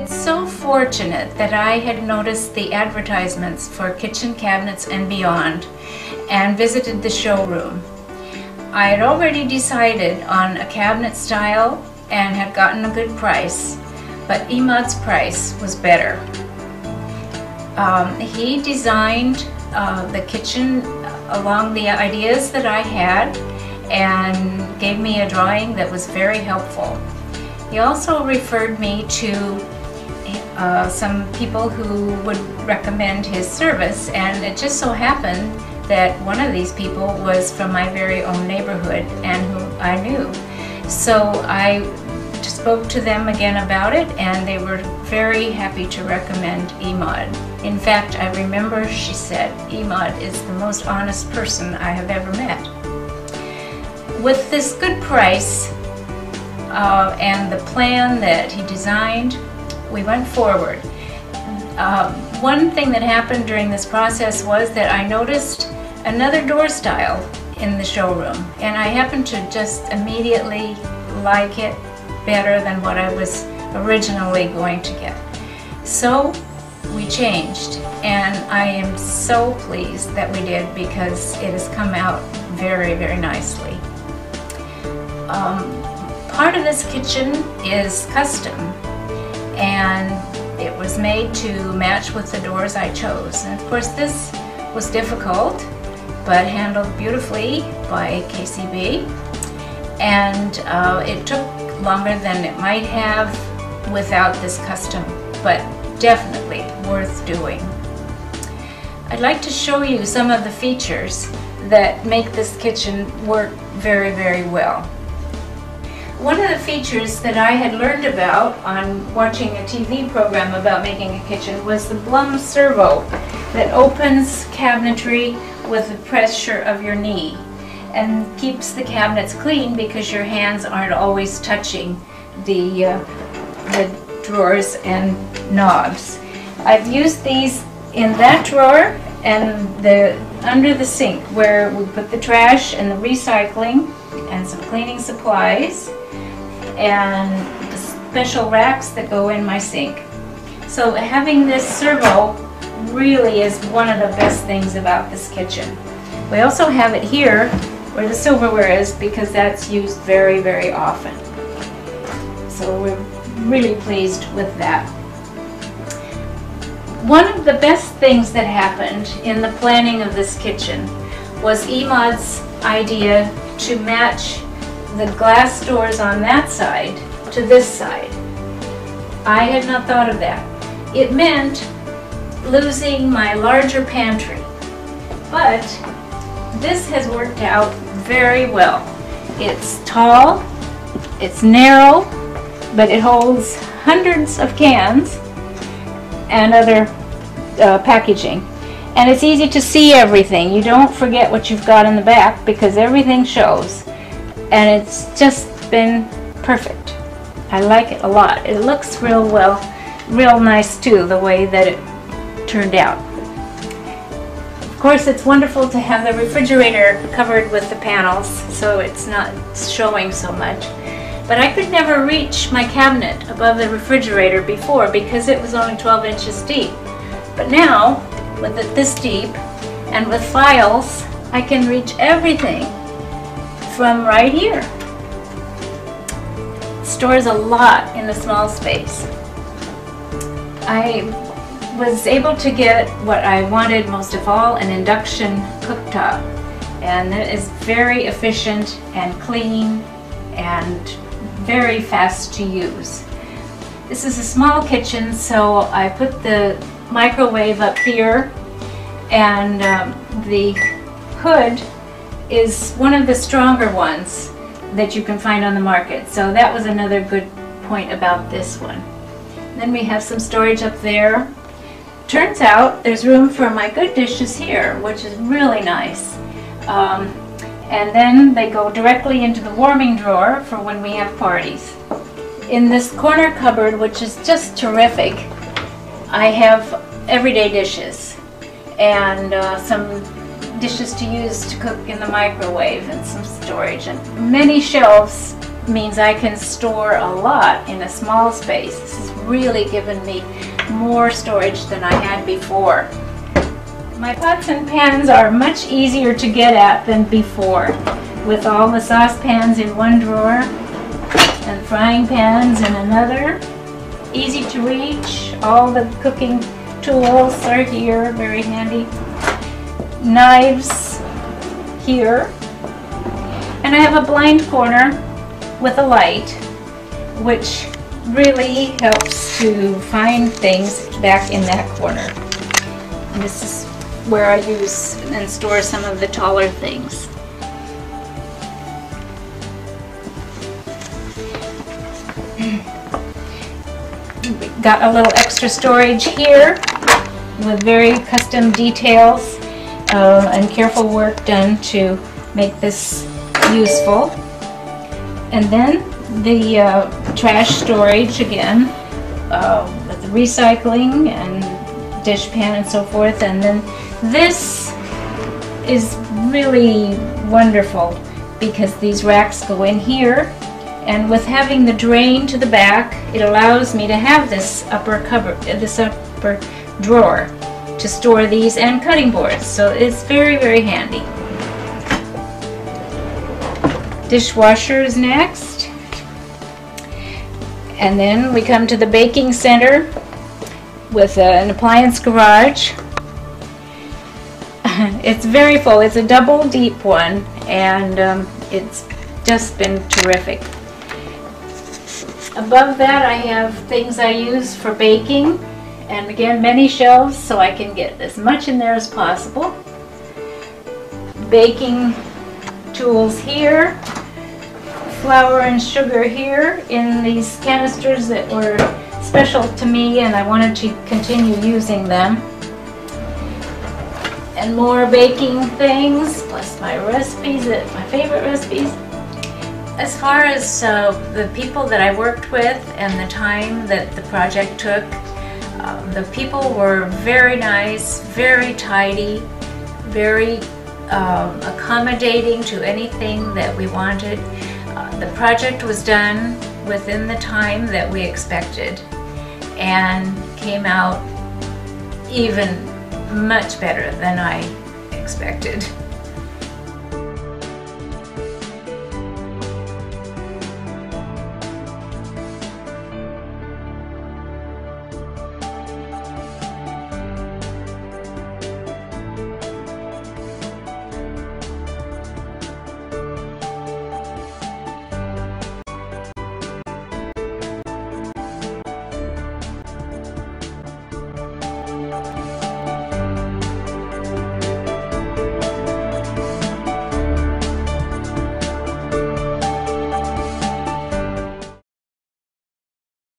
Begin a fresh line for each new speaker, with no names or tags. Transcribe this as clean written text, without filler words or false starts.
It's so fortunate that I had noticed the advertisements for kitchen cabinets and beyond and visited the showroom. I had already decided on a cabinet style and had gotten a good price, but Imad's price was better. He designed the kitchen along the ideas that I had and gave me a drawing that was very helpful. He also referred me to some people who would recommend his service, and it just so happened that one of these people was from my very own neighborhood and who I knew. So I spoke to them again about it, and they were very happy to recommend Imad. In fact, I remember she said, "Imad is the most honest person I have ever met." With this good price and the plan that he designed, we went forward. One thing that happened during this process was that I noticed another door style in the showroom, and I happened to just immediately like it better than what I was originally going to get. So we changed, and I am so pleased that we did because it has come out very, very nicely. Part of this kitchen is custom, and it was made to match with the doors I chose. And of course this was difficult, but handled beautifully by KCB, and it took longer than it might have without this custom, but definitely worth doing. I'd like to show you some of the features that make this kitchen work very, very well. One of the features that I had learned about on watching a TV program about making a kitchen was the Blum servo that opens cabinetry with the pressure of your knee and keeps the cabinets clean because your hands aren't always touching the drawers and knobs. I've used these in that drawer and under the sink where we put the trash and the recycling and some cleaning supplies and the special racks that go in my sink. So having this servo really is one of the best things about this kitchen. We also have it here where the silverware is because that's used very, very often. So we're really pleased with that. One of the best things that happened in the planning of this kitchen was Imad's idea to match the glass doors on that side to this side. I had not thought of that. It meant losing my larger pantry, but this has worked out very well. It's tall, it's narrow, but it holds hundreds of cans and other packaging. And it's easy to see everything. You don't forget what you've got in the back because everything shows. And it's just been perfect. I like it a lot. It looks real nice too, the way that it turned out. Of course, it's wonderful to have the refrigerator covered with the panels so it's not showing so much. But I could never reach my cabinet above the refrigerator before because it was only 12 inches deep. But now, with it this deep and with files, I can reach everything from right here. It stores a lot in a small space. I was able to get what I wanted most of all, an induction cooktop, and it is very efficient and clean and very fast to use. This is a small kitchen, so I put the microwave up here, and the hood is one of the stronger ones that you can find on the market, so that was another good point about this one. Then we have some storage up there. Turns out there's room for my good dishes here, which is really nice. And then they go directly into the warming drawer for when we have parties. In this corner cupboard, which is just terrific, I have everyday dishes and some dishes to use to cook in the microwave and some storage and many shelves means I can store a lot in a small space. This has really given me more storage than I had before. My pots and pans are much easier to get at than before, with all the saucepans in one drawer and frying pans in another. Easy to reach. All the cooking tools are here, very handy. Knives here. And I have a blind corner with a light, which really helps to find things back in that corner. And this is where I use and store some of the taller things. Got a little extra storage here with very custom details and careful work done to make this useful. And then the trash storage again, with the recycling and dishpan and so forth. And then this is really wonderful because these racks go in here, and with having the drain to the back, it allows me to have this upper drawer to store these and cutting boards. So it's very, very handy. Dishwasher is next. And then we come to the baking center with an appliance garage. It's very full. It's a double deep one, and it's just been terrific. Above that I have things I use for baking, and again many shelves so I can get as much in there as possible. Baking tools here, flour and sugar here in these canisters that were special to me and I wanted to continue using them. And more baking things, plus my recipes, my favorite recipes. As far as the people that I worked with and the time that the project took, the people were very nice, very tidy, very accommodating to anything that we wanted. The project was done within the time that we expected and came out even much better than I expected.